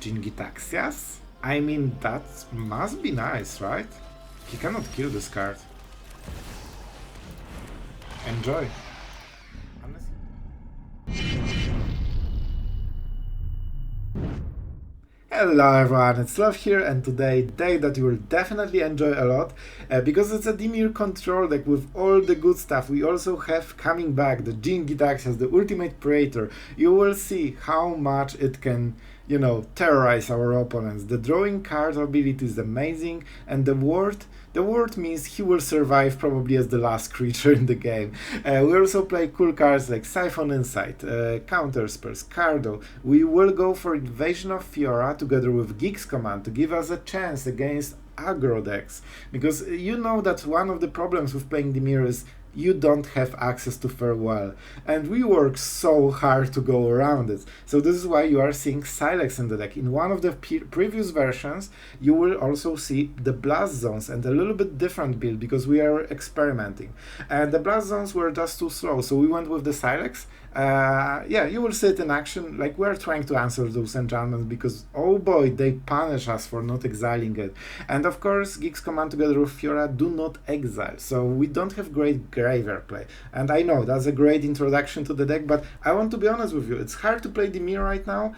Jin-Gitaxias? I mean, that must be nice, right? He cannot kill this card. Enjoy. Hello everyone, it's Sloth here, and today, day that you will definitely enjoy a lot, because it's a Dimir control deck with all the good stuff. We also have coming back the Jin-Gitaxias, the Ultimate Praetor. You will see how much it can, you know, terrorize our opponents. The drawing card ability is amazing, and the word means he will survive probably as the last creature in the game. We also play cool cards like Siphon Insight, counterspells, Cardo. We will go for Invasion of Fiora together with Gix Command to give us a chance against aggro decks. Because you know that one of the problems with playing Dimir is you don't have access to Farewell, and we work so hard to go around it. So this is why you are seeing Sylex in the deck. In one of the previous versions, you will also see the Blast Zones and a little bit different build because we are experimenting. And the Blast Zones were just too slow, so we went with the Sylex. Yeah, you will see it in action. Like, we're trying to answer those enchantments because, oh boy, they punish us for not exiling it. And of course, Gix Command together with Fiora do not exile, so we don't have great graveyard play. And I know that's a great introduction to the deck, but I want to be honest with you, it's hard to play Dimir right now,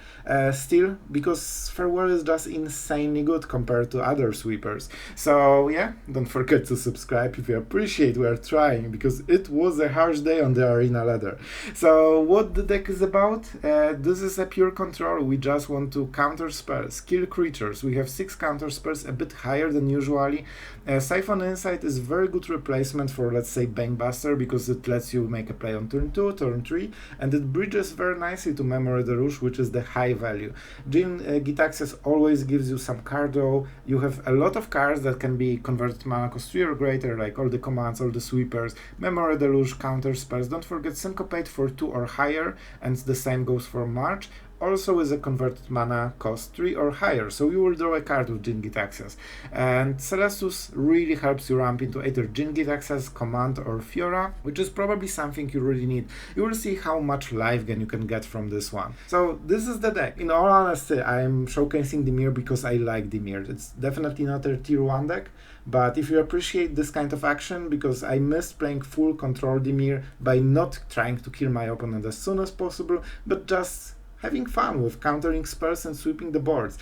still, because Farewell is just insanely good compared to other sweepers. So yeah, don't forget to subscribe if you appreciate we are trying, because it was a harsh day on the arena ladder. So what the deck is about, this is a pure control. We just want to counter spells, kill creatures. We have 6 counter spells, a bit higher than usually. Siphon Insight is very good replacement for, let's say, Bankbuster, because it lets you make a play on turn 2, turn 3, and it bridges very nicely to Memory Deluge, which is the high value. Jin-Gitaxias always gives you some cardo. You have a lot of cards that can be converted to mana cost 3 or greater, like all the commands, all the sweepers, Memory Deluge, counter spells. Don't forget Syncopate for 2 or higher, and the same goes for March. Also is a converted mana cost 3 or higher, so you will draw a card with Jin-Gitaxias. And Celestus really helps you ramp into either Jin-Gitaxias, Command, or Fiora, which is probably something you really need. You will see how much life gain you can get from this one. So this is the deck. In all honesty, I'm showcasing Dimir because I like Dimir. It's definitely not a tier 1 deck, but if you appreciate this kind of action, because I missed playing full control Dimir by not trying to kill my opponent as soon as possible, but just having fun with countering spells and sweeping the boards.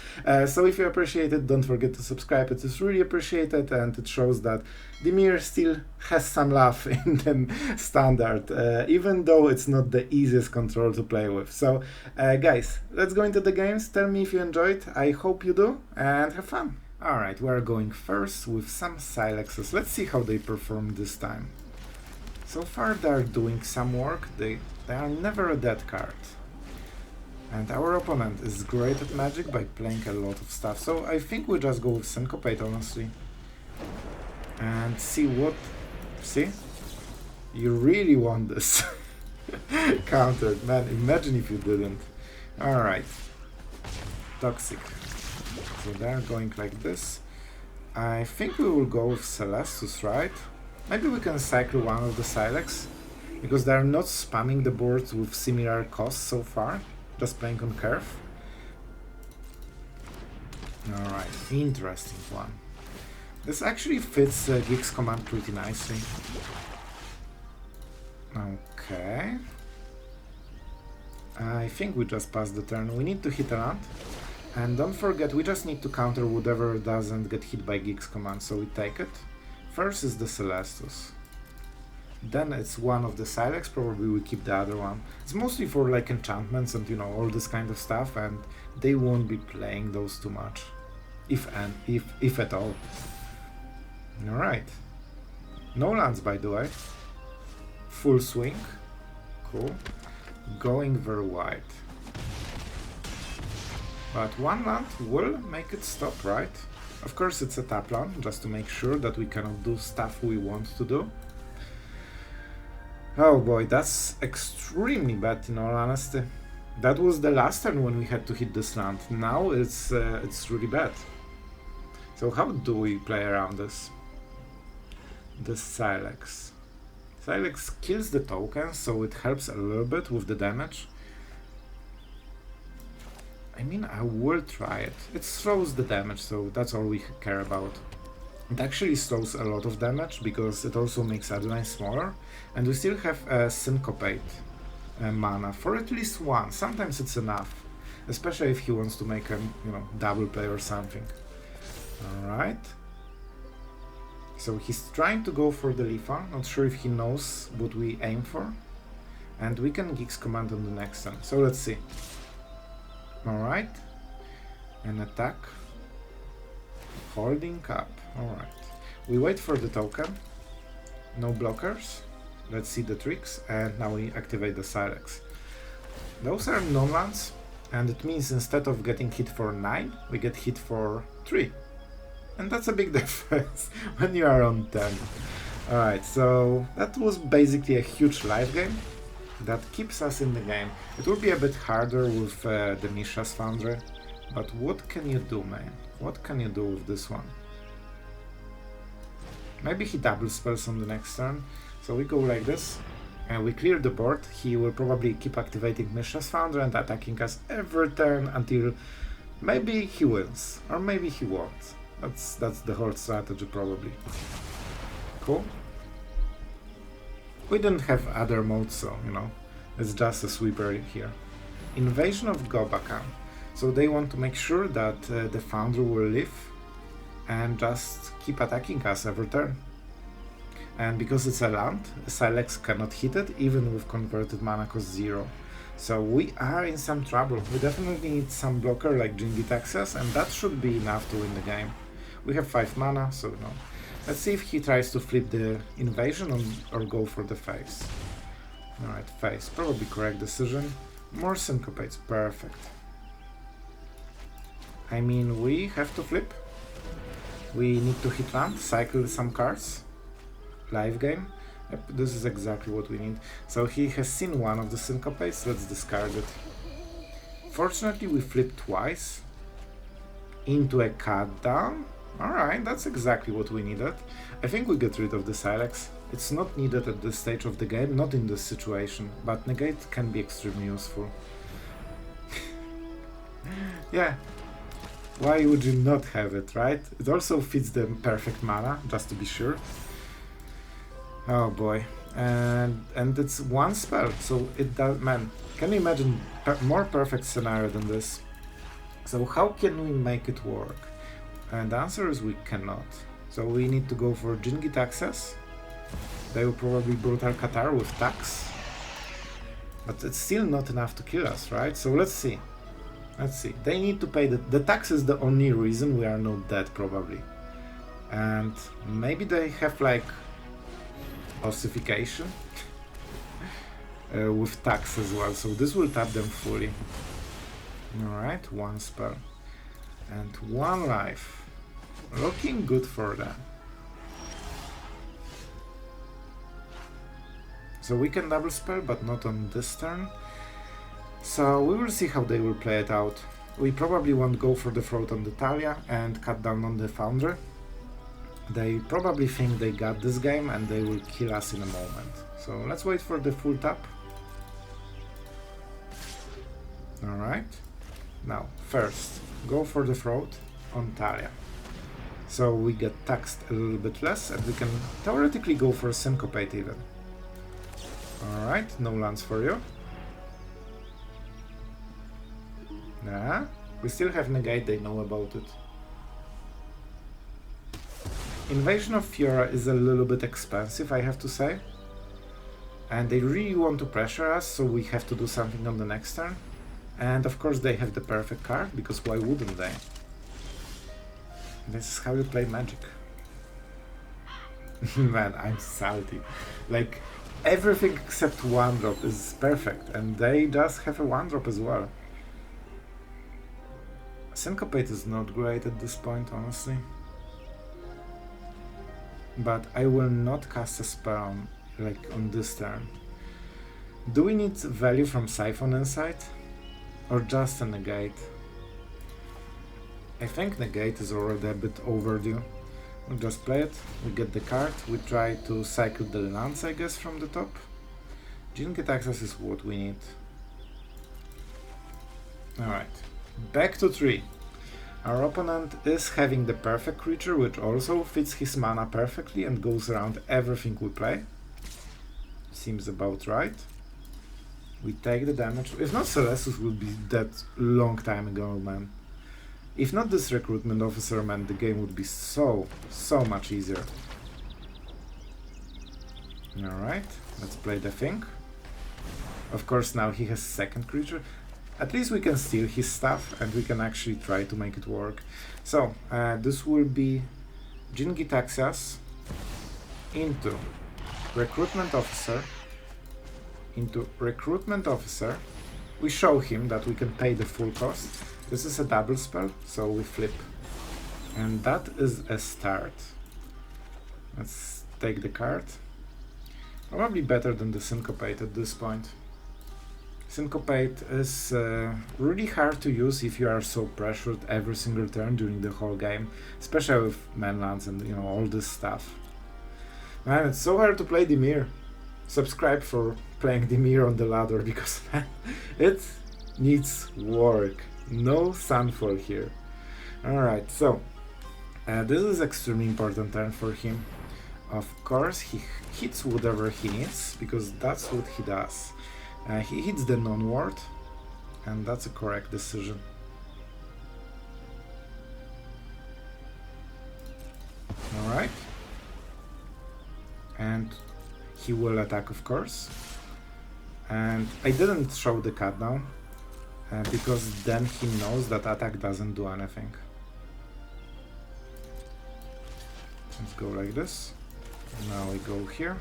So if you appreciate it, don't forget to subscribe. It is really appreciated, and it shows that Dimir still has some love in the standard, even though it's not the easiest control to play with. So guys, let's go into the games. Tell me if you enjoyed. I hope you do, and have fun. Alright, we're going first with some Sylexes. Let's see how they perform this time. So far they're doing some work. They are never a dead card. And our opponent is great at Magic by playing a lot of stuff, so I think we just go with Syncopate, honestly. And see what... See? You really want this. Countered, man, imagine if you didn't. Alright. Toxic. So they're going like this. I think we will go with Celestus, right? Maybe we can cycle one of the Sylex, because they're not spamming the boards with similar costs so far. Just playing on curve. Alright, interesting one. This actually fits Gix Command pretty nicely. Okay. I think we just passed the turn. We need to hit a land. And don't forget, we just need to counter whatever doesn't get hit by Gix Command, so we take it. First is the Celestus. Then it's one of the Sylex, probably we keep the other one. It's mostly for like enchantments and, you know, all this kind of stuff, and they won't be playing those too much. If at all. Alright. No lands, by the way. Full swing. Cool. Going very wide. But one land will make it stop, right? Of course it's a tap land, just to make sure that we cannot do stuff we want to do. Oh boy, that's extremely bad in all honesty. That was the last turn when we had to hit this land. Now it's really bad. So how do we play around this? The Sylex. Sylex kills the tokens, so it helps a little bit with the damage. I mean, I will try it. It slows the damage, so that's all we care about. It actually slows a lot of damage because it also makes Adeline smaller, and we still have a Syncopate mana for at least one. Sometimes it's enough, especially if he wants to make a double play or something. All right. So he's trying to go for the Lifa. Not sure if he knows what we aim for, and we can Gix Command on the next turn. So let's see. Alright, an attack, holding up. Alright, we wait for the token, no blockers, let's see the tricks, and now we activate the Sylex. Those are non-lands, and it means instead of getting hit for 9, we get hit for 3. And that's a big difference when you are on 10. Alright, so that was basically a huge life game that keeps us in the game. It will be a bit harder with the Mishra's Foundry, but what can you do, man? What can you do with this one? Maybe he double spells on the next turn, so we go like this, and we clear the board. He will probably keep activating Mishra's Foundry and attacking us every turn until maybe he wins, or maybe he won't. That's the whole strategy, probably. Cool. We didn't have other modes, so, it's just a sweeper here. Invasion of Fiora. So they want to make sure that the Foundry will live and just keep attacking us every turn. And because it's a land, Sylex cannot hit it, even with converted mana cost 0. So we are in some trouble. We definitely need some blocker like Jin-Gitaxias, and that should be enough to win the game. We have 5 mana, so no. Let's see if he tries to flip the invasion or go for the face. Alright, face. Probably correct decision. More syncopates. Perfect. I mean, we have to flip. We need to hit land, cycle some cards. Live game. Yep, this is exactly what we need. So he has seen one of the syncopates. Let's discard it. Fortunately, we flipped twice into a cut down. Alright, that's exactly what we needed. I think we get rid of the Sylex. It's not needed at this stage of the game, not in this situation, but Negate can be extremely useful. Yeah, why would you not have it, right? It also fits the perfect mana, just to be sure. Oh boy, and it's one spell, so it does, man, can you imagine more perfect scenario than this? So how can we make it work? And the answer is we cannot. So we need to go for Jin-Gitaxias. They will probably Brutal Qatar with tax. But it's still not enough to kill us, right? So let's see. Let's see. They need to pay the tax is the only reason we are not dead, probably. And maybe they have like ossification with tax as well. So this will tap them fully. Alright, one spell. And one life. Looking good for them. So we can double spell, but not on this turn. So we will see how they will play it out. We probably won't go for the throat on the Talia and cut down on the Foundry. They probably think they got this game and they will kill us in a moment. So let's wait for the full tap. Alright. Now, first, go for the throat on Talia. So we get taxed a little bit less and we can theoretically go for Syncopate even. Alright, no lands for you. Yeah, we still have Negate, they know about it. Invasion of Fiora is a little bit expensive, I have to say. And they really want to pressure us, so we have to do something on the next turn. And of course they have the perfect card, because why wouldn't they? This is how you play Magic. Man, I'm salty. Like, everything except one drop is perfect, and they just have a one drop as well. Syncopate is not great at this point, honestly. But I will not cast a spell on this turn. Do we need value from Siphon Insight? Or just a Negate? I think Negate is already a bit overdue. We'll just play it, we get the card, we try to cycle the lands, I guess, from the top. Jin-Gitaxias is what we need. Alright, Back to 3. Our opponent is having the perfect creature, which also fits his mana perfectly and goes around everything we play. Seems about right. We take the damage. If not, Celestus would be dead long time ago, man. If not this recruitment officer, man, the game would be so much easier. Alright, let's play the thing. Of course, now he has second creature. At least we can steal his stuff and we can actually try to make it work. So, this will be Jin-Gitaxias into recruitment officer. Into recruitment officer. We show him that we can pay the full cost. This is a double spell, so we flip. And that is a start. Let's take the card. Probably better than the Syncopate at this point. Syncopate is really hard to use if you are so pressured every single turn during the whole game, especially with manlands and all this stuff. Man, it's so hard to play Dimir. Subscribe for playing Dimir on the ladder because man, it needs work. No Sunfall here. Alright, so this is extremely important turn for him. Of course, he hits whatever he needs, because that's what he does. He hits the non-ward, and that's a correct decision. Alright. And he will attack, of course. And I didn't show the cut down, because then he knows that attack doesn't do anything. Let's go like this. Now we go here.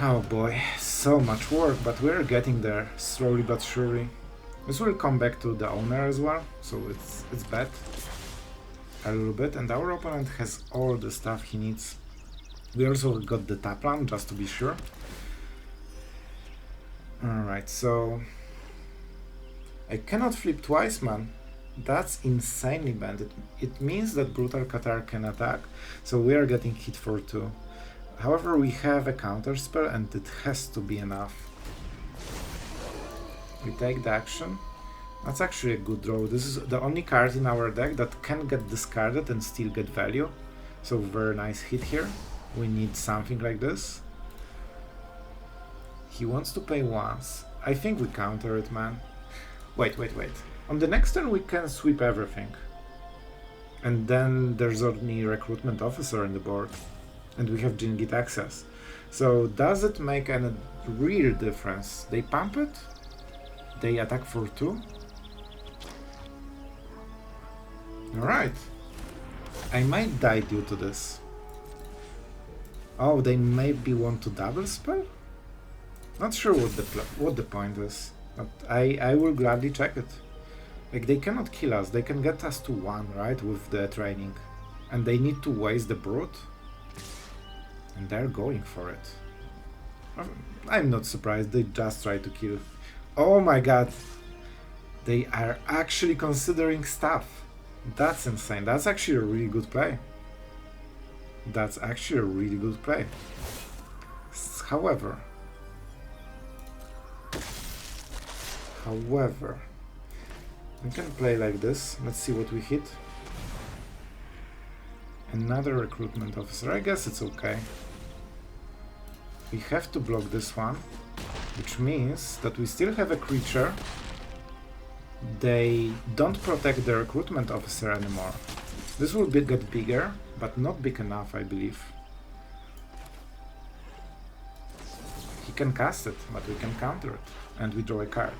Oh boy, so much work, but we're getting there slowly but surely. This will come back to the owner as well, so it's bad a little bit, and our opponent has all the stuff he needs. We also got the tap land, just to be sure. Alright, so I cannot flip twice, man. That's insanely bad. It means that Brutal Qatar can attack, so we are getting hit for 2. However, we have a counterspell and it has to be enough. We take the action. That's actually a good draw. This is the only card in our deck that can get discarded and still get value. So very nice hit here. We need something like this. He wants to pay once. I think we counter it, man. Wait. On the next turn we can sweep everything. And then there's only recruitment officer on the board. And we have Jin-Gitaxias. So does it make any real difference? They pump it? They attack for 2? Alright. I might die due to this. Oh, they maybe want to double spell? Not sure what the point is. But I will gladly check it. Like, they cannot kill us, they can get us to 1, right, with the training. And they need to waste the brute. And they're going for it. I'm not surprised, they just try to kill. Oh my god! They are actually considering stuff. That's insane, that's actually a really good play. That's actually a really good play. However, we can play like this. Let's see what we hit. Another recruitment officer. I guess it's okay. We have to block this one, which means that we still have a creature. They don't protect the recruitment officer anymore. This will get bigger, but not big enough, I believe. He can cast it, but we can counter it, and we draw a card.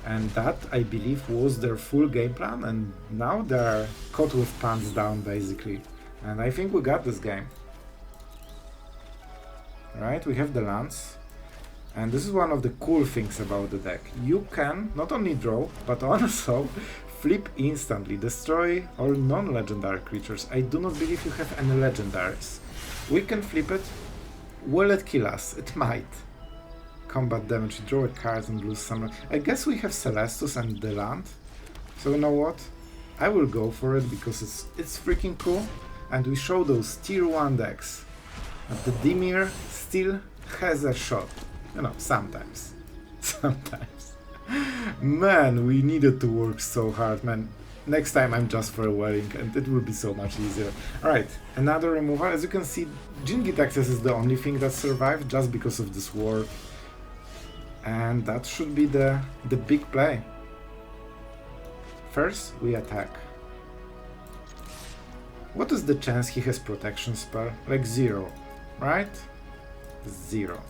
And that, I believe, was their full game plan, and now they're caught with pants down, basically. And I think we got this game. Right, we have the lands. And this is one of the cool things about the deck. You can not only draw, but also flip instantly, destroy all non-legendary creatures. I do not believe you have any legendaries. We can flip it. Will it kill us? It might. Combat damage, draw a card and lose some. I guess we have Celestus and the land. So you know what? I will go for it because it's freaking cool. And we show those tier 1 decks. But the Dimir still has a shot. You know, sometimes. Sometimes. Man, we needed to work so hard, man. Next time I'm just farewelling and it will be so much easier. Alright, another removal. As you can see, Jin-Gitaxias is the only thing that survived just because of this war. And that should be the big play. First, we attack. What is the chance he has protection spell? Like 0, right? 0.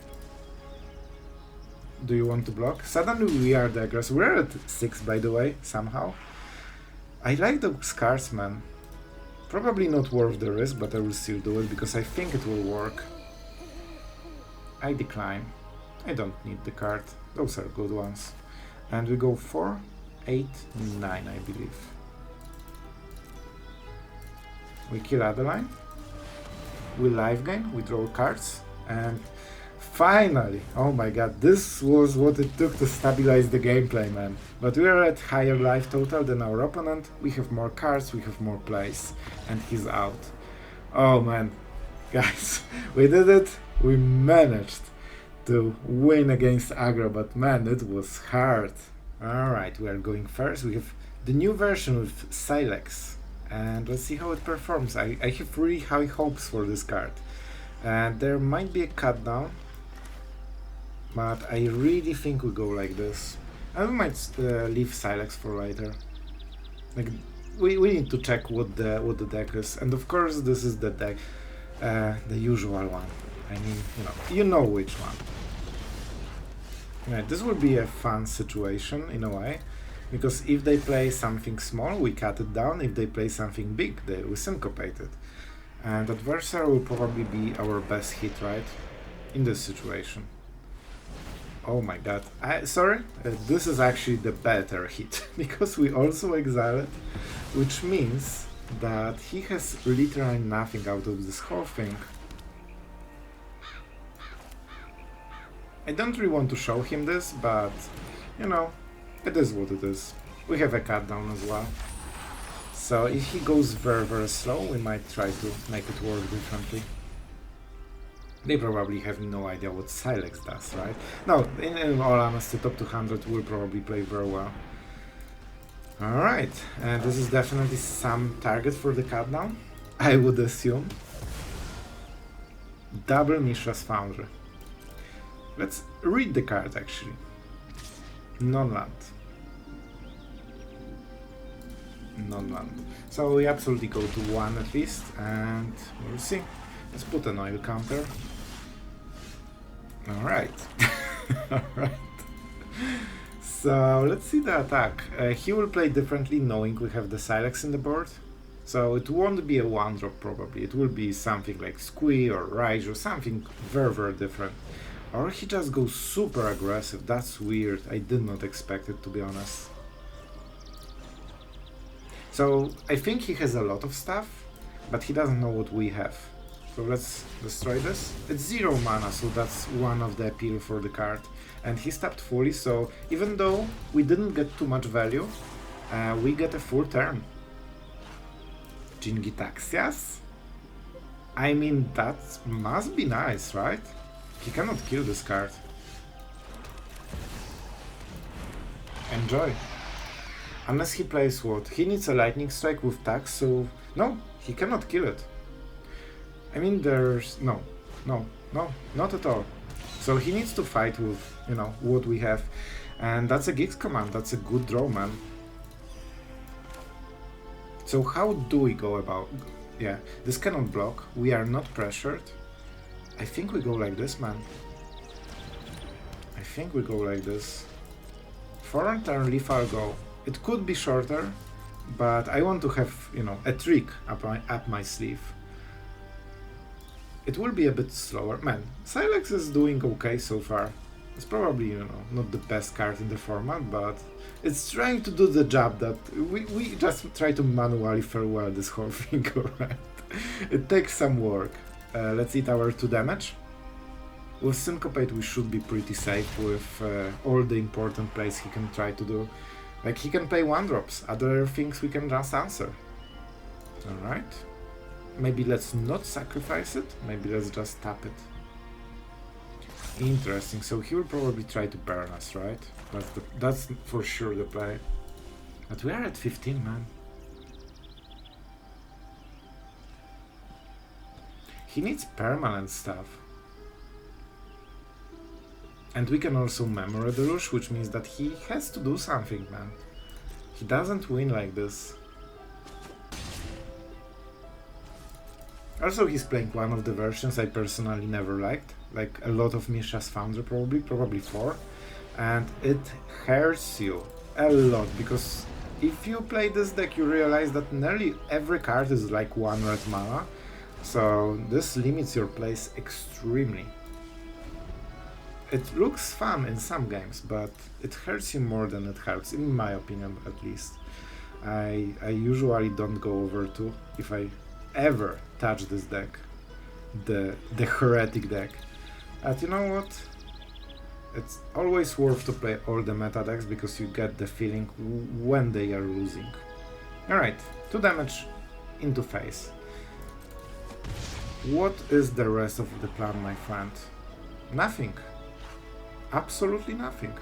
Do you want to block? Suddenly we are the aggressor. We're at 6, by the way, somehow. I like those cards, man. Probably not worth the risk, but I will still do it because I think it will work. I decline. I don't need the card. Those are good ones. And we go 4, 8, 9, I believe. We kill Adeline. We live gain, we draw cards, and finally, oh my god, this was what it took to stabilize the gameplay, man. But we are at higher life total than our opponent, we have more cards, we have more plays, and he's out. Oh man, guys, we did it, we managed to win against aggro, but man, it was hard. Alright, we are going first, we have the new version with Sylex, and let's see how it performs. I have really high hopes for this card. And there might be a cut down, but I really think we go like this. And we might leave Sylex for later. Like we need to check what the deck is, and of course this is the deck, the usual one. I mean, you know which one. Yeah, this will be a fun situation in a way, because if they play something small, we cut it down. If they play something big, we syncopate it. And adversary will probably be our best hit, right? In this situation. Oh my god. Sorry, this is actually the better hit, because we also exile it, which means that he has literally nothing out of this whole thing. I don't really want to show him this, but, it is what it is. We have a cut down as well. So if he goes very, very slow, we might try to make it work differently. They probably have no idea what Sylex does, right? No, in all honesty, top 200 will probably play very well. Alright, and this is definitely some target for the cut down, I would assume. Double Mishra's Foundry. Let's read the card actually. Non-land. Non-land. So we absolutely go to 1 at least, and we'll see. Let's put an oil counter. Alright. Alright. So let's see the attack. He will play differently knowing we have the Sylex in the board. So it won't be a 1-drop probably. It will be something like Squee or Rise or something very, very different. Or he just goes super aggressive. That's weird. I did not expect it, to be honest. So I think he has a lot of stuff, but he doesn't know what we have. So let's destroy this. It's 0 mana, so that's one of the appeal for the card. And he stopped fully, so even though we didn't get too much value, we get a full turn. Jin-Gitaxias? I mean, that must be nice, right? He cannot kill this card. Enjoy. Unless he plays what? He needs a lightning strike with tax, so no, he cannot kill it. I mean, there's no, not at all. So he needs to fight with, what we have. And that's a Gix Command, that's a good draw, man. So how do we go about... Yeah, this cannot block, we are not pressured. I think we go like this, man. I think we go like this. 4 turn lethal go. It could be shorter, but I want to have, a trick up my sleeve. It will be a bit slower. Man, Sylex is doing okay so far. It's probably, not the best card in the format, but it's trying to do the job that we just try to manually farewell this whole thing, alright? It takes some work. Let's eat our 2 damage. With Syncopate we should be pretty safe with all the important plays he can try to do. Like he can play 1-drops, other things we can just answer. Alright. Maybe let's not sacrifice it, maybe let's just tap it. Interesting, so he will probably try to burn us, right? That's for sure the play. But we are at 15, man. He needs permanent stuff. And we can also Memory Deluge, which means that he has to do something, man. He doesn't win like this. Also, he's playing one of the versions I personally never liked. Like a lot of Mishra's Founder probably 4. And it hurts you a lot, because if you play this deck you realize that nearly every card is like 1 red mana. So this limits your plays extremely. It looks fun in some games, but it hurts you more than it helps, in my opinion at least. I usually don't go over 2 if I ever touch this deck, the heretic deck. But you know what? It's always worth to play all the meta decks because you get the feeling when they are losing. Alright, 2 damage into face. What is the rest of the plan, my friend? Nothing. Absolutely nothing.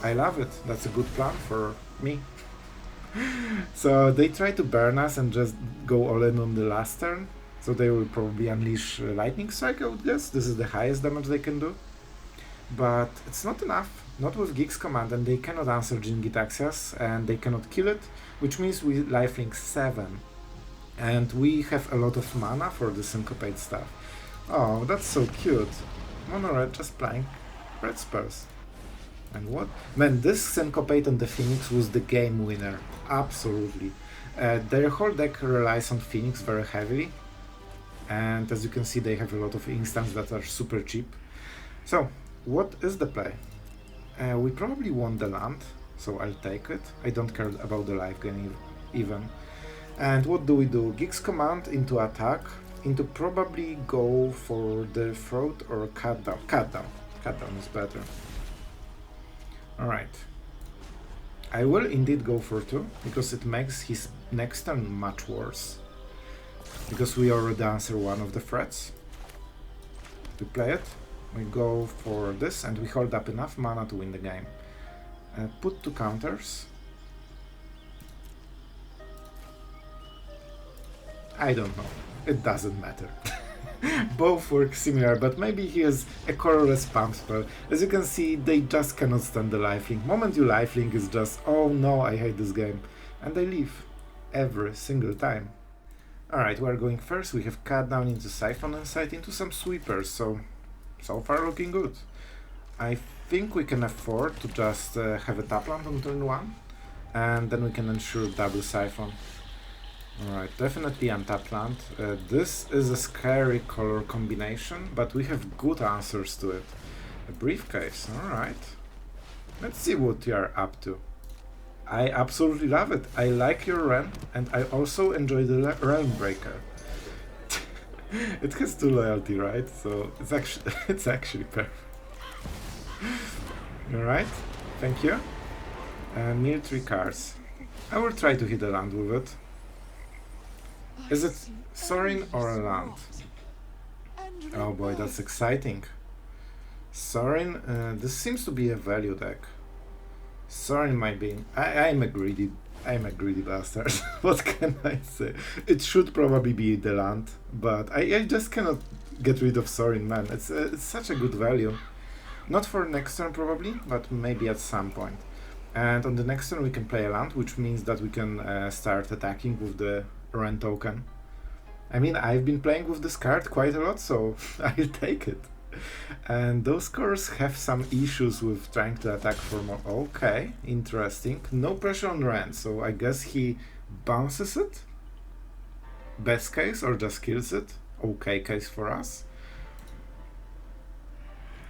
I love it. That's a good plan for me. So they try to burn us and just go all in on the last turn. So they will probably unleash Lightning Strike, I would guess. This is the highest damage they can do. But it's not enough. Not with Gix Command, and they cannot answer Jin-Gitaxias, and they cannot kill it, which means we lifelink 7. And we have a lot of mana for the Syncopate stuff. Oh, that's so cute. Mono red just playing red spells. And what? Man, this Syncopate on the Phoenix was the game winner. Absolutely. Their whole deck relies on Phoenix very heavily. And as you can see, they have a lot of instants that are super cheap. So, what is the play? We probably want the land, so I'll take it. I don't care about the life gain even. And what do? Gix Command into attack, into probably go for the throat or cut down. Cut down is better. Alright. I will indeed go for 2, because it makes his next turn much worse. Because we already answer one of the threats. We play it, we go for this, and we hold up enough mana to win the game. Put 2 counters. I don't know. It doesn't matter. Both work similar, but maybe he has a colorless pump spell. As you can see, they just cannot stand the lifelink. Moment you lifelink is just, oh no, I hate this game. And they leave. Every single time. Alright, we're going first. We have cut down into Siphon Insight, into some sweepers, so far looking good. I think we can afford to just have a tap land on turn 1, and then we can ensure double Siphon. Alright, definitely untap land. This is a scary color combination, but we have good answers to it. A briefcase, alright. Let's see what you are up to. I absolutely love it. I like your Ren, and I also enjoy the Realm Breaker. It has 2 loyalty, right? So it's actually perfect. Alright, thank you. Mill 3 cards. I will try to hit a land with it. Is it Sorin or a land? Oh boy, that's exciting. Sorin, this seems to be a value deck. Sorin might be. I'm a greedy bastard. What can I say? It should probably be the land, but I just cannot get rid of Sorin, man. It's such a good value. Not for next turn probably, but maybe at some point. And on the next turn we can play a land, which means that we can start attacking with the Ren token. I mean, I've been playing with this card quite a lot, so I'll take it. And those cores have some issues with trying to attack for more. Okay, interesting. No pressure on Ren, so I guess he bounces it? Best case, or just kills it? Okay case for us.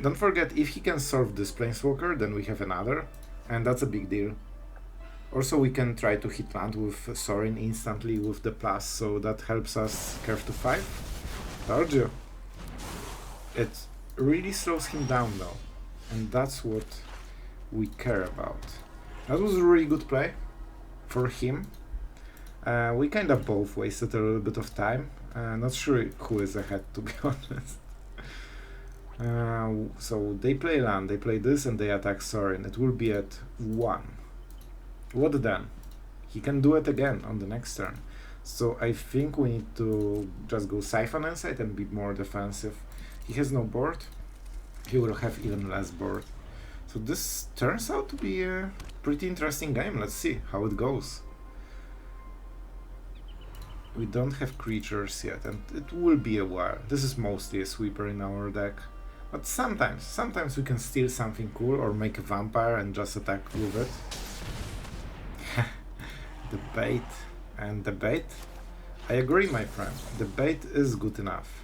Don't forget, if he can solve this Planeswalker, then we have another, and that's a big deal. Also, we can try to hit land with Sorin instantly with the plus, so that helps us curve to 5. Told you. It really slows him down though, and that's what we care about. That was a really good play for him. We kind of both wasted a little bit of time. Not sure who is ahead, to be honest. So they play land, they play this, and they attack Sorin. It will be at 1. What then? He can do it again on the next turn. So I think we need to just go Siphon Insight and be more defensive. He has no board. He will have even less board. So this turns out to be a pretty interesting game. Let's see how it goes. We don't have creatures yet, and it will be a while. This is mostly a sweeper in our deck. But sometimes we can steal something cool or make a vampire and just attack with it. The bait and the bait. I agree, my friend. The bait is good enough.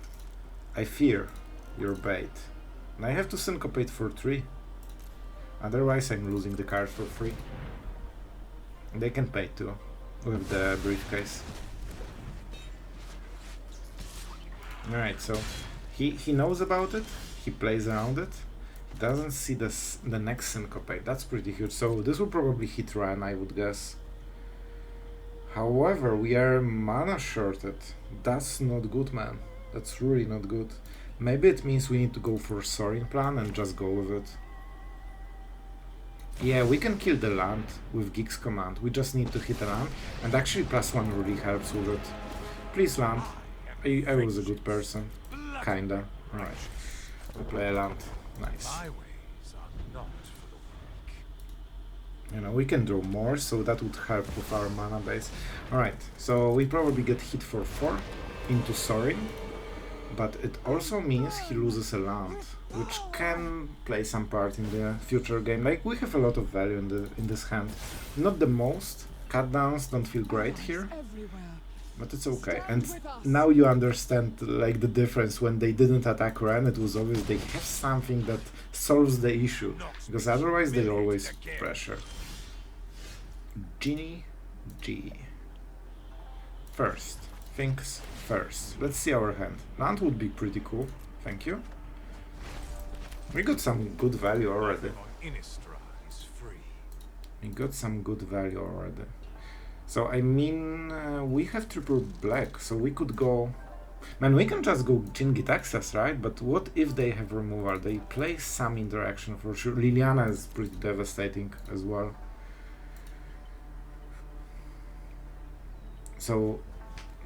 I fear your bait. And I have to syncopate for 3. Otherwise I'm losing the card for free. They can pay too with the briefcase. Alright, so he knows about it, he plays around it, he doesn't see the next Syncopate. That's pretty huge, so this will probably hit Ran, I would guess. However, we are mana shorted. That's not good, man. That's really not good. Maybe it means we need to go for Sorin plan and just go with it. Yeah, we can kill the land with Gix Command. We just need to hit a land, and actually +1 really helps with it. Please land. I was a good person. Kinda. Alright. We play a land. Nice. You know, we can draw more, so that would help with our mana base. Alright, so we probably get hit for 4 into Sorin, but it also means he loses a land, which can play some part in the future game. Like, we have a lot of value in this hand. Not the most. Cut downs don't feel great here, but it's okay. And now you understand, like, the difference. When they didn't attack Ren, it was obvious they have something that solves the issue, because otherwise they always pressure. Jinny G. First things first. Let's see our hand. Land would be pretty cool. Thank you. We got some good value already. We got some good value already. So I mean, we have triple black, so we could go... Man, we can just go Jin-Gitaxias, right? But what if they have removal? They play some interaction for sure. Liliana is pretty devastating as well. So,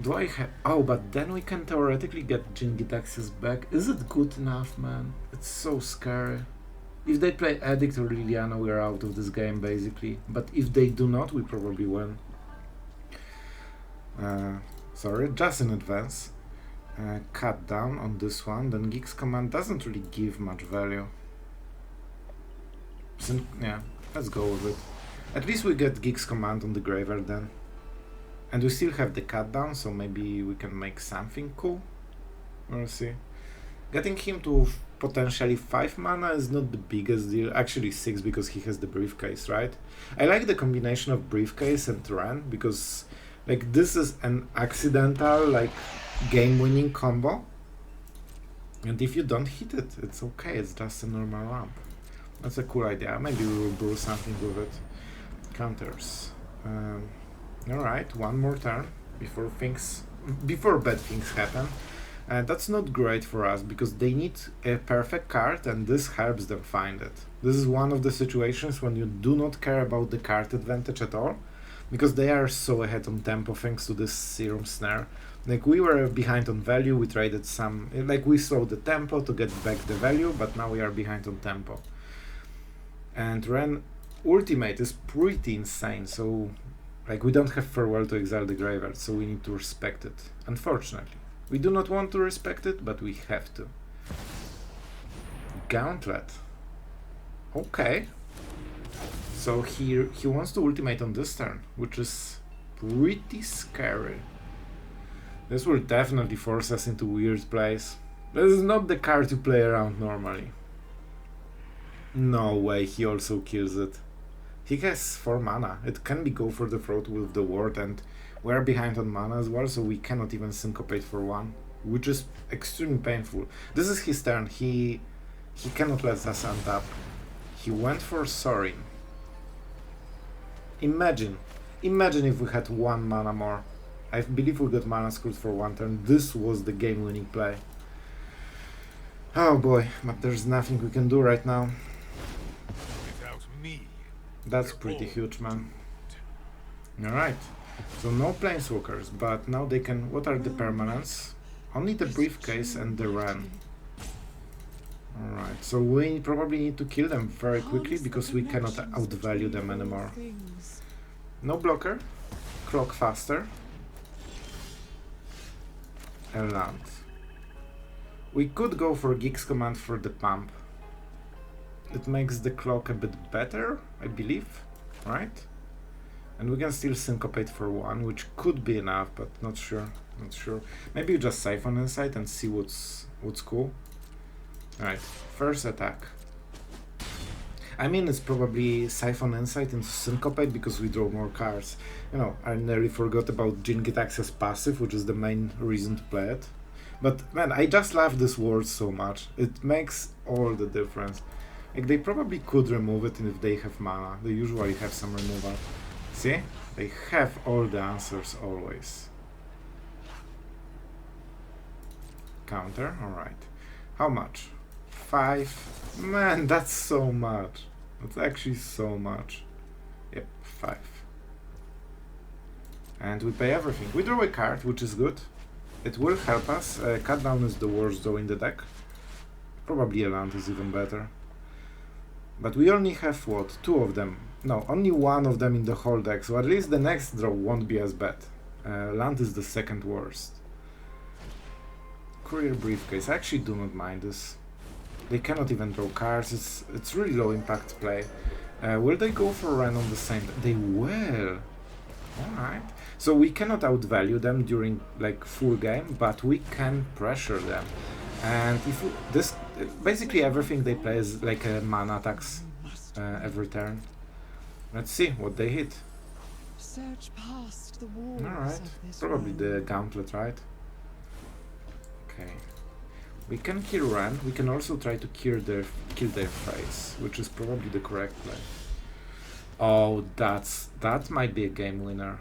do I have... Oh, but then we can theoretically get Jin-Gitaxias back. Is it good enough, man? It's so scary. If they play Edict or Liliana, we're out of this game, basically. But if they do not, we probably win. Sorry, just in advance. Cut down on this one, then Gix Command doesn't really give much value. So, yeah, let's go with it. At least we get Gix Command on the graveyard then. And we still have the cut down, so maybe we can make something cool. We'll see. Getting him to potentially 5 mana is not the biggest deal. Actually 6, because he has the briefcase, right? I like the combination of briefcase and Ren, because like this is an accidental, like, game-winning combo. And if you don't hit it, it's okay, it's just a normal ramp. That's a cool idea. Maybe we will brew something with it. Counters. Alright, one more turn before bad things happen. That's not great for us, because they need a perfect card, and this helps them find it. This is one of the situations when you do not care about the card advantage at all, because they are so ahead on tempo thanks to this Serum Snare. Like, we were behind on value, we traded some... Like, we slowed the tempo to get back the value, but now we are behind on tempo. And Ren ultimate is pretty insane, so... Like, we don't have Farewell to Exile the Graveyard, so we need to respect it. Unfortunately. We do not want to respect it, but we have to. Gauntlet. Okay. So he wants to ultimate on this turn, which is pretty scary. This will definitely force us into weird plays. This is not the card to play around normally. No way, he also kills it. He has 4 mana. It can be go for the throat with the ward, and we're behind on mana as well, so we cannot even syncopate for 1, which is extremely painful. This is his turn. He cannot let us untap. He went for Sorin. Imagine if we had 1 mana more. I believe we got mana screwed for 1 turn. This was the game-winning play. Oh boy, but there's nothing we can do right now. Without me, That's pretty huge, man. Alright, so no planeswalkers, but now they can... What are the permanents? Only the briefcase and the Ren. Alright, so we probably need to kill them very quickly because we cannot outvalue them anymore. No blocker, clock faster, and land. We could go for Gix Command for the pump. It makes the clock a bit better, I believe, right? And we can still Syncopate for 1, which could be enough, but not sure. Not sure. Maybe you just Siphon Insight and see what's cool. Alright, first attack. I mean, it's probably Siphon Insight into Syncopate because we draw more cards. You know, I nearly forgot about Jin-Gitaxias passive, which is the main reason to play it. But man, I just love this word so much. It makes all the difference. Like, they probably could remove it if they have mana. They usually have some removal. See? They have all the answers always. Counter, alright. How much? 5. Man, that's so much. That's actually so much. Yep, 5. And we pay everything. We draw a card, which is good. It will help us. Cut down is the worst though in the deck. Probably a land is even better. But we only have, what, 2 of them. No, only 1 of them in the whole deck, so at least the next draw won't be as bad. Land is the second worst. Courier Briefcase, I actually do not mind this. They cannot even draw cards, it's really low impact play. Will they go for Ren on the same? They will! Alright. So we cannot outvalue them during like full game, but we can pressure them. And if we, this basically everything they play is like a mana tax every turn. Let's see what they hit. Alright, probably the Gauntlet, right? Okay. We can kill Ren, we can also try to kill their face, which is probably the correct play. Oh, that might be a game winner.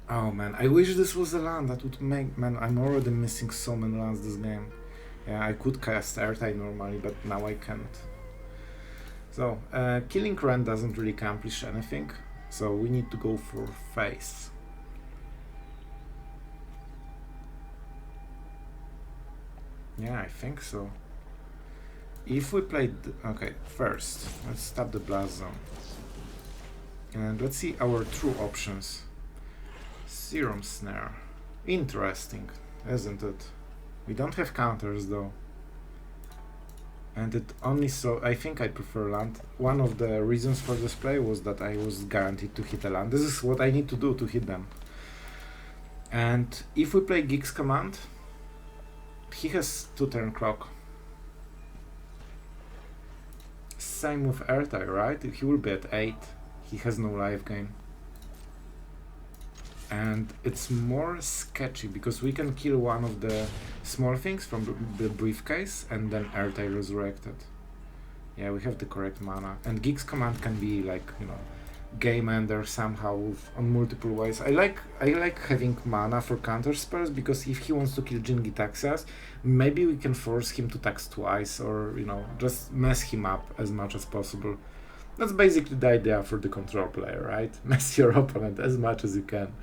Oh man, I wish this was a land that would make... Man, I'm already missing so many lands this game. Yeah, I could cast Airtide normally, but now I can't. So, killing Ren doesn't really accomplish anything, so we need to go for face. Yeah, I think so. If we played... Okay, first, let's tap the Blast Zone. And let's see our true options. Serum Snare. Interesting, isn't it? We don't have counters though. And it only so... I think I prefer land. One of the reasons for this play was that I was guaranteed to hit a land. This is what I need to do to hit them. And if we play Gix Command, he has 2-turn clock. Same with Airtide, right? He will be at 8. He has no life gain. And it's more sketchy because we can kill one of the small things from the briefcase and then Airtide resurrected. Yeah, we have the correct mana. And Gix Command can be like, you know, game ender somehow on multiple ways. I like having mana for counterspells because if he wants to kill Jin-Gitaxias, maybe we can force him to tax twice or, you know, just mess him up as much as possible. That's basically the idea for the control player, right? Mess your opponent as much as you can.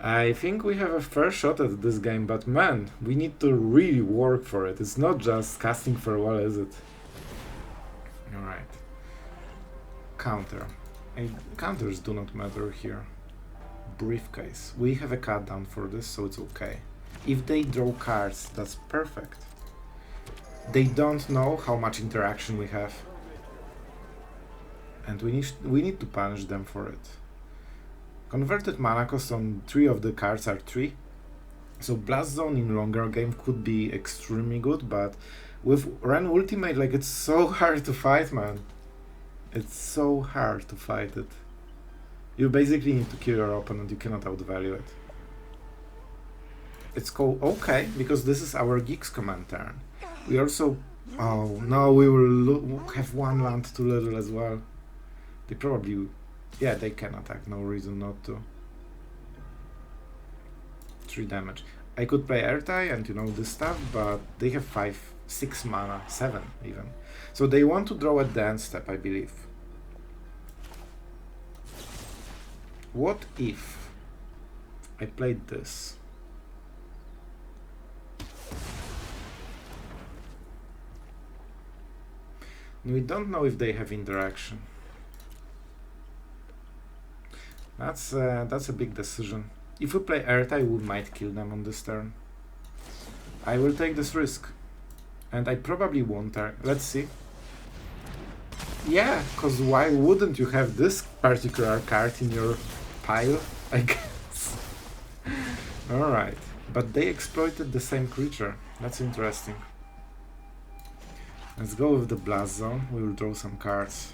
I think we have a fair shot at this game, but man, we need to really work for it. It's not just casting farewell, is it? Alright. Counter. Counters do not matter here. Briefcase. We have a cut down for this, so it's okay. If they draw cards, that's perfect. They don't know how much interaction we have. And we need to punish them for it. Converted mana cost on 3 of the cards are 3. So Blast Zone in longer game could be extremely good, but with Ren Ultimate, like, it's so hard to fight, man. It's so hard to fight it. You basically need to kill your opponent, you cannot outvalue it. It's called okay, because this is our Gix Command turn. We also... Oh, no, we will have 1 land too little as well. They probably... Yeah, they can attack, no reason not to. 3 damage. I could play Airtie and, you know, this stuff, but they have 5, 6 mana, 7 even. So they want to draw at the end step, I believe. What if I played this? We don't know if they have interaction. That's a big decision. If we play Airtie, we might kill them on this turn. I will take this risk. And I probably won't. Let's see. Yeah, because why wouldn't you have this particular card in your pile, I guess. Alright. But they exploited the same creature. That's interesting. Let's go with the Blast Zone. We will draw some cards.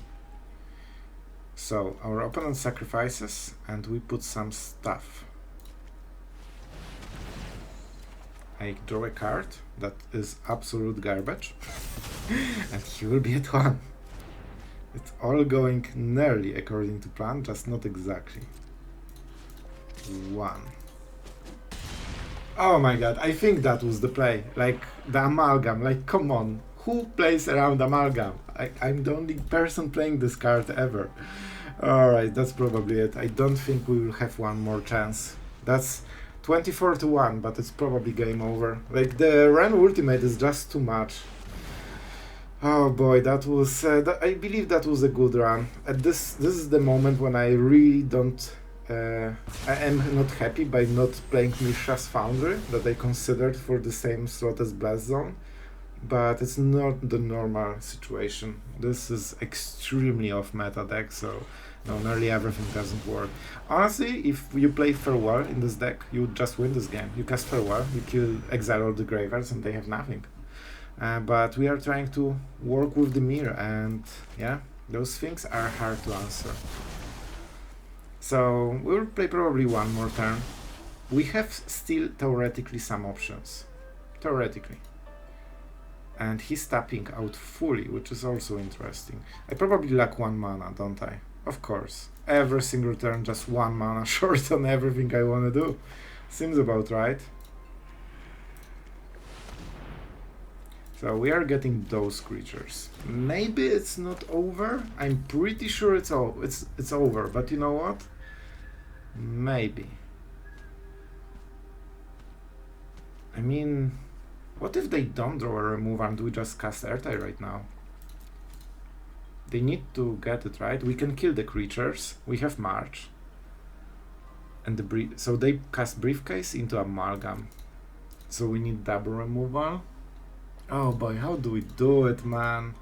So, our opponent sacrifices, and we put some stuff. I draw a card that is absolute garbage, and he will be at 1. It's all going nearly according to plan, just not exactly. 1. Oh my god, I think that was the play. Like, the Amalgam, like, come on. Who plays around Amalgam? I'm the only person playing this card ever. Alright, that's probably it. I don't think we will have one more chance. That's 24-1, but it's probably game over. Like, the Ren ultimate is just too much. Oh boy, that was... I believe that was a good run. This is the moment when I really don't... I am not happy by not playing Mishra's Foundry, that I considered for the same slot as Blast Zone. But it's not the normal situation. This is extremely off-meta deck, so no, nearly everything doesn't work. Honestly, if you play Farewell in this deck, you just win this game. You cast Farewell, you kill, exile all the graveyards, and they have nothing. But we are trying to work with Dimir, and yeah, those things are hard to answer. So we'll play probably one more turn. We have still theoretically some options. Theoretically. And he's tapping out fully, which is also interesting. I probably lack 1 mana, don't I? Of course. Every single turn, just 1 mana short on everything I want to do. Seems about right. So we are getting those creatures. Maybe it's not over. I'm pretty sure it's over, but you know what? Maybe. I mean... What if they don't draw a removal and we just cast Airtie right now? They need to get it right. We can kill the creatures. We have March. And so they cast Briefcase into Amalgam. So we need double removal. Oh boy, how do we do it, man?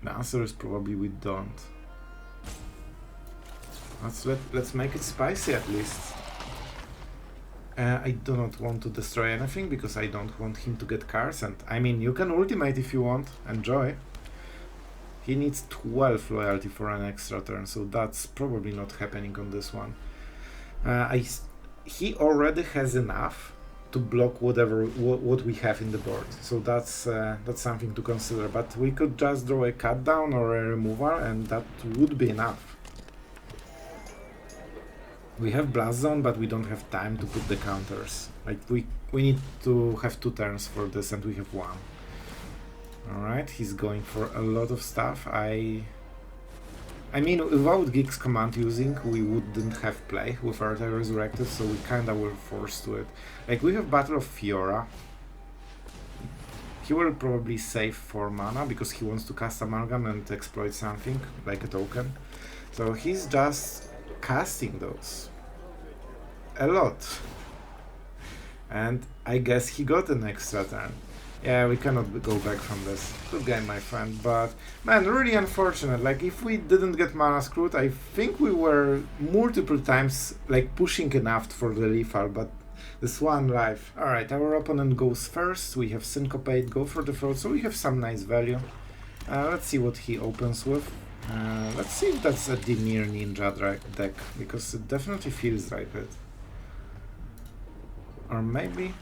The answer is probably we don't. Let's make it spicy at least. I do not want to destroy anything because I don't want him to get cards, and I mean, you can ultimate if you want, enjoy. He needs 12 loyalty for an extra turn, so that's probably not happening on this one. He already has enough to block what we have in the board, so that's something to consider, but we could just draw a cut down or a removal and that would be enough. We have Blast Zone, but we don't have time to put the counters. Like, we need to have 2 turns for this, and we have 1. Alright, he's going for a lot of stuff. I mean, without Gix Command using, we wouldn't have play with Airtie Resurrected, so we kinda were forced to it. Like, we have Battle of Fiora. He will probably save 4 mana, because he wants to cast Amalgam and exploit something, like a token. So he's just casting those. A lot. And I guess he got an extra turn. Yeah, we cannot go back from this. Good game, my friend, but man, really unfortunate. Like, if we didn't get mana screwed, I think we were multiple times like pushing enough for the lethal, but this one life. Alright, our opponent goes first. We have Syncopate, go for the throat, so we have some nice value. Let's see what he opens with. Let's see if that's a Dimir Ninja deck, because it definitely feels like it. Or maybe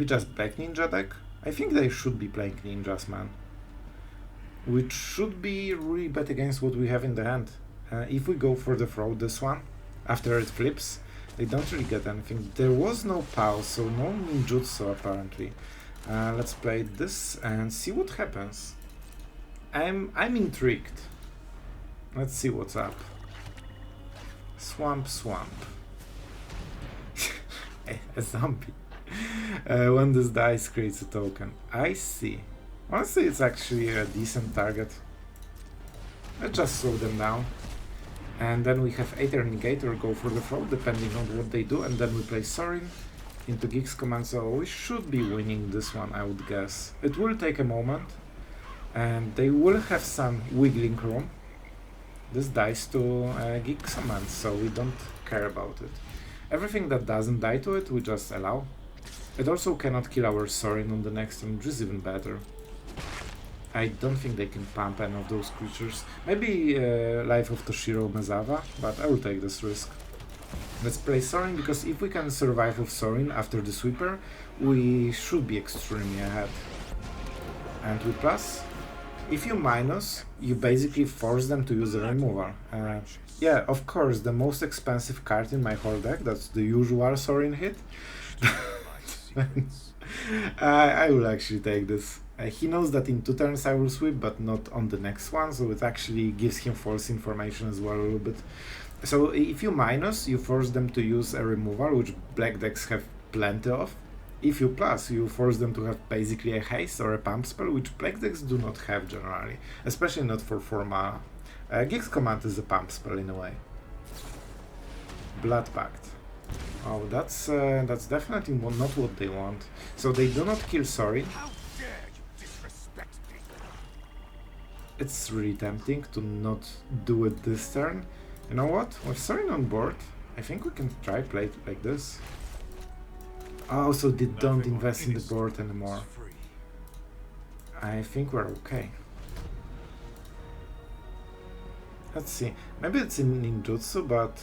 just Black Ninja deck? I think they should be playing ninjas, man. Which should be really bad against what we have in the hand. If we go for the throw, this one, after it flips, They don't really get anything. There was no pause, so no ninjutsu apparently. Let's play this and see what happens. I'm intrigued. Let's see what's up. Swamp. A zombie. When this dice creates a token. I see. Honestly, it's actually a decent target. Let's just slow them down. And then we have Aether Negate or go for the throw, depending on what they do. And then we play Sorin into Gix Command, so we should be winning this one, I would guess. It will take a moment. And they will have some wiggling room. This dies to Gix Command, so we don't care about it. Everything that doesn't die to it, we just allow. It also cannot kill our Sorin on the next turn, which is even better. I don't think they can pump any of those creatures. Maybe Life of Toshiro Mezawa, but I will take this risk. Let's play Sorin, because if we can survive with Sorin after the sweeper, we should be extremely ahead. And we plus. If you minus, you basically force them to use a removal. Yeah, of course, the most expensive card in my whole deck, that's the usual Sorin hit. I will actually take this. He knows that in 2 turns I will sweep, but not on the next one, so it actually gives him false information as well a little bit. So if you minus, you force them to use a removal, which black decks have plenty of. If you plus, you force them to have basically a haste or a pump spell, which black decks do not have generally, especially not for 4 mana. Gix Command is a pump spell in a way. Blood Pact. Oh, that's definitely not what they want. So they do not kill Sorin. It's really tempting to not do it this turn. You know what? With Sorin on board, I think we can try play it like this. Oh, so they don't invest in the board anymore. I think we're okay. Let's see. Maybe it's in ninjutsu, but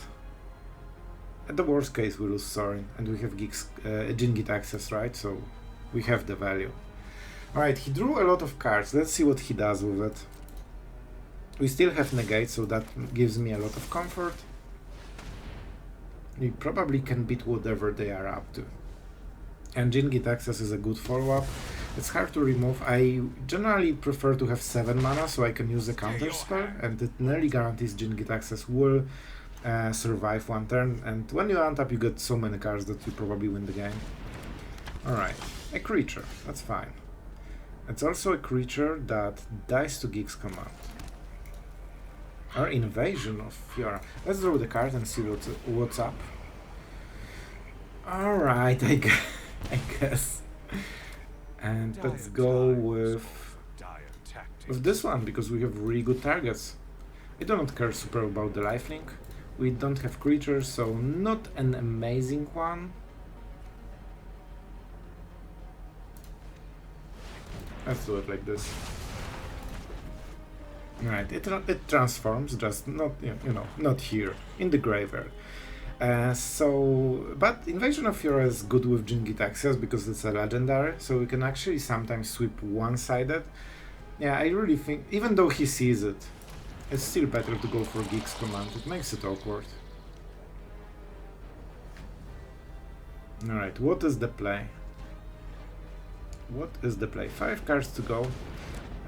at the worst case we lose Sorin, and we have Jin-Gitaxias, right? So we have the value. Alright, he drew a lot of cards. Let's see what he does with it. We still have Negate, so that gives me a lot of comfort. We probably can beat whatever they are up to. And Jin-Gitaxias is a good follow-up. It's hard to remove. I generally prefer to have 7 mana so I can use a counterspell, and it nearly guarantees Jin-Gitaxias will survive 1 turn, and when you untap you get so many cards that you probably win the game. Alright, a creature, that's fine. It's also a creature that dies to Gix Command. Or Invasion of Fiora. Let's draw the card and see what's up. Alright, I guess. And let's go with this one, because we have really good targets. I do not care super about the lifelink. We don't have creatures, so not an amazing one. Let's do it like this. Right, it transforms, just not, you know, not here, in the graveyard. But Invasion of Fiora is good with Jin-Gitaxias because it's a legendary, so we can actually sometimes sweep one-sided. Yeah, I really think, even though he sees it, it's still better to go for Gix Command, it makes it awkward. Alright, what is the play? What is the play? 5 cards to go.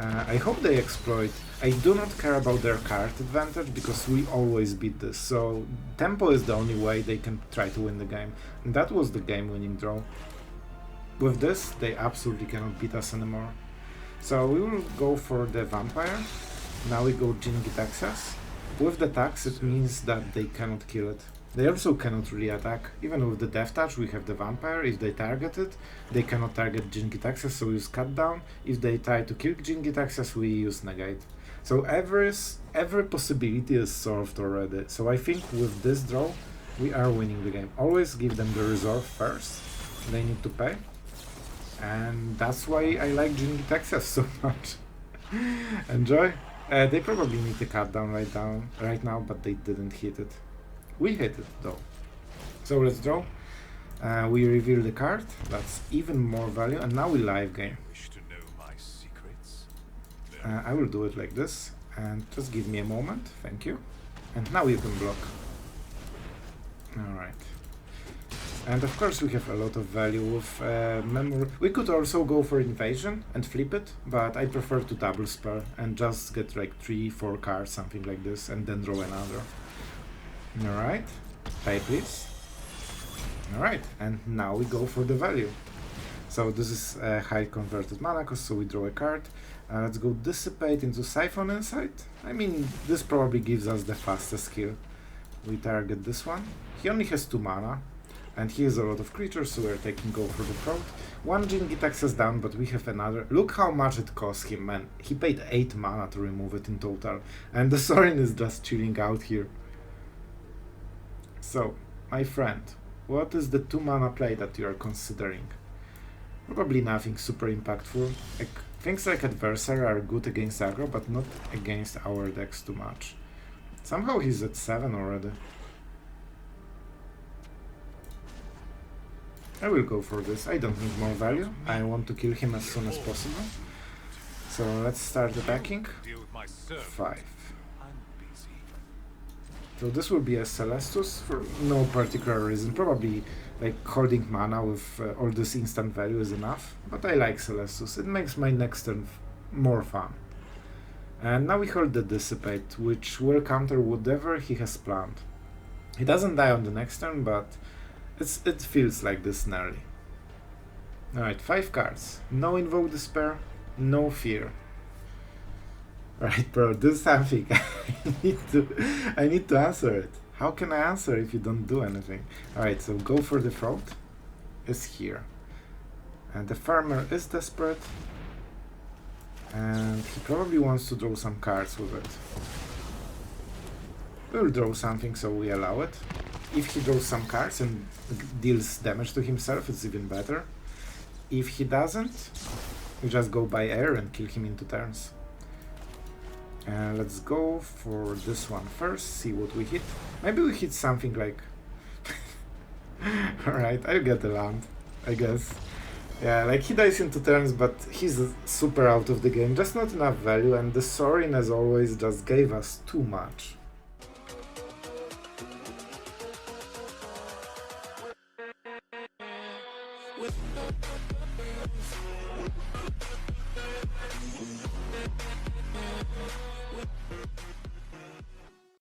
I hope they exploit. I do not care about their card advantage because we always beat this, so tempo is the only way they can try to win the game. And that was the game-winning draw. With this, they absolutely cannot beat us anymore. So we will go for the Vampire. Now we go Jin-Gitaxias. With the tax, it means that they cannot kill it. They also cannot really attack. Even with the Death Touch, we have the Vampire. If they target it, they cannot target Jin-Gitaxias, so we use Cut Down. If they try to kill Jin-Gitaxias, we use Negate. So every possibility is solved already. So I think with this draw, we are winning the game. Always give them the resolve first. They need to pay. And that's why I like Jin-Gitaxias so much. Enjoy. They probably need to cut down right now, but they didn't hit it. We hit it though. So let's draw. We reveal the card. That's even more value, and now we live game. I will do it like this, and just give me a moment. Thank you. And now you can block. All right. And of course we have a lot of value with memory. We could also go for invasion and flip it, but I prefer to double spell and just get like 3-4 cards, something like this, and then draw another. Alright, pay please. Alright, and now we go for the value. So this is a high converted mana cost, so we draw a card. Let's go Dissipate into Siphon Insight. I mean, this probably gives us the fastest kill. We target this one. He only has 2 mana, and he has a lot of creatures, so we're taking go for the throat. One Jin-Gitaxias down, but we have another. Look how much it cost him, man. He paid 8 mana to remove it in total, and the Sorin is just chilling out here. So, my friend, what is the 2 mana play that you are considering? Probably nothing super impactful. Things like Adversary are good against aggro, but not against our decks too much. Somehow he's at 7 already. I will go for this. I don't need more value. I want to kill him as soon as possible. So let's start attacking. 5. So this will be a Celestus for no particular reason. Probably like holding mana with all this instant value is enough. But I like Celestus. It makes my next turn more fun. And now we hold the Dissipate, which will counter whatever he has planned. He doesn't die on the next turn, but it feels like this nearly. Alright, 5 cards. No Invoke Despair, no Fear. Right, bro, do something. I need to answer it. How can I answer if you don't do anything? Alright, so go for the throat. Is here. And the farmer is desperate. And he probably wants to draw some cards with it. We'll draw something, so we allow it. If he draws some cards and deals damage to himself, it's even better. If he doesn't, we just go by air and kill him in 2 turns. Let's go for this one first, see what we hit. Maybe we hit something like... Alright, I'll get the land, I guess. Yeah, like he dies in 2 turns, but he's super out of the game. Just not enough value, and the Sorin, as always, just gave us too much. With